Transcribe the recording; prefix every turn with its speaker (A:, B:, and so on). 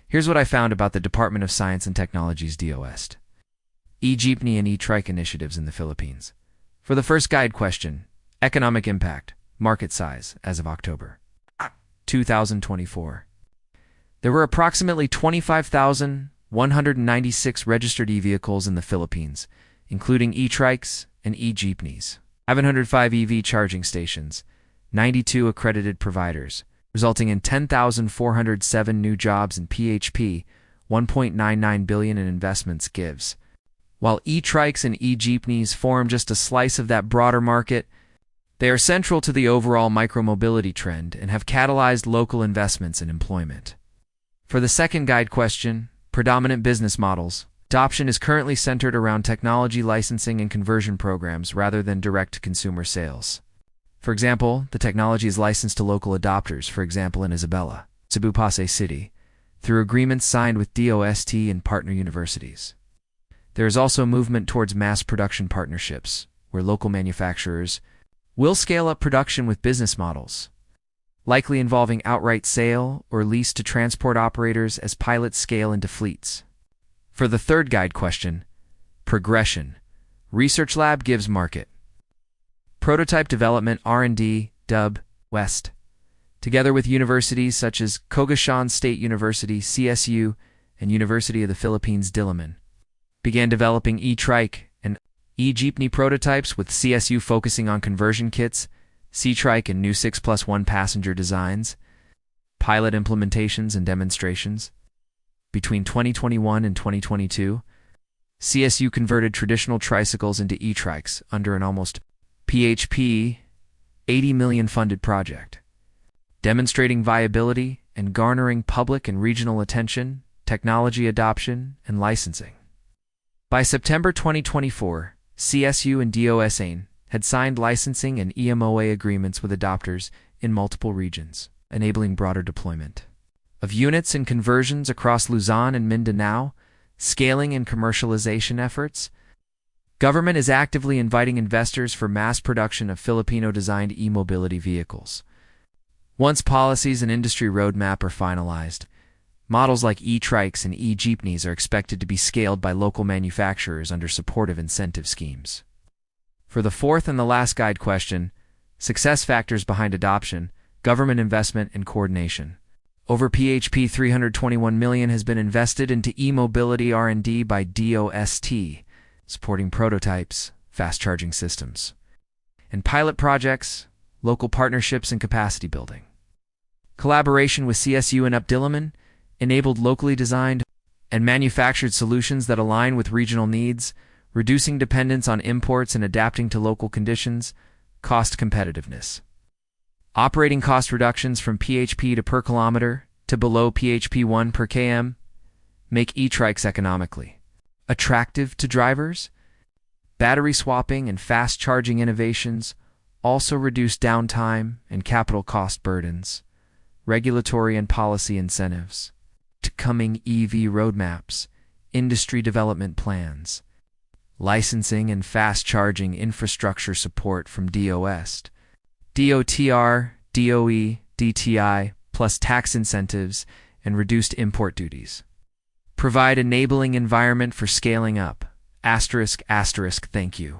A: Here's what I found about the Department of Science and Technology's DOST. eJeepney and eTrikes initiatives in the Philippines. For the first guide question, economic impact, market size as of October 2024. There were approximately 25,196 registered e-vehicles in the Philippines, including eTrikes and eJeepneys, 705 EV charging stations, 92 accredited providers, resulting in 10,407 new jobs in PHP, 1.99 billion in investments gives. While eTrikes and eJeepneys form just a slice of that broader market, they are central to the overall micromobility trend and have catalyzed local investments and employment. For the second guide question, predominant business models, adoption is currently centered around technology licensing and conversion programs rather than direct consumer sales. For example, the technology is licensed to local adopters, for example in Isabela, Cebu Pasay City, through agreements signed with DOST and partner universities. There is also movement towards mass production partnerships, where local manufacturers will scale up production with business models, likely involving outright sale or lease to transport operators as pilots scale into fleets. For the third guide question, progression, Research Lab gives market. Prototype development R&D, DOST, together with universities such as Cagayan State University, CSU, and University of the Philippines, Diliman, began developing eTrikes and eJeepney prototypes with CSU focusing on conversion kits, eTrikes and new 6+1 passenger designs, pilot implementations and demonstrations. Between 2021 and 2022, CSU converted traditional tricycles into eTrikes under an almost PHP 80 million funded project, demonstrating viability and garnering public and regional attention, technology adoption, and licensing. By September 2024, CSU and DOST had signed licensing and EMOA agreements with adopters in multiple regions, enabling broader deployment of units and conversions across Luzon and Mindanao, scaling and commercialization efforts. Government is actively inviting investors for mass production of Filipino-designed e-mobility vehicles. Once policies and industry roadmap are finalized, models like eTrikes and eJeepneys are expected to be scaled by local manufacturers under supportive incentive schemes. For the fourth and the last guide question, success factors behind adoption, government investment and coordination. Over PHP 321 million has been invested into e-mobility R&D by DOST, supporting prototypes, fast charging systems, and pilot projects, local partnerships and capacity building. Collaboration with CSU and Diliman enabled locally designed and manufactured solutions that align with regional needs, reducing dependence on imports and adapting to local conditions, cost competitiveness. Operating cost reductions from PHP to per kilometer to below PHP 1 per km make eTrikes economically attractive to drivers. Battery swapping and fast charging innovations also reduce downtime and capital cost burdens. Regulatory and policy incentives to coming EV roadmaps, industry development plans, licensing and fast charging infrastructure support from DOST, DOTR, DOE, DTI, plus tax incentives and reduced import duties. Provide enabling environment for scaling up. ***, thank you.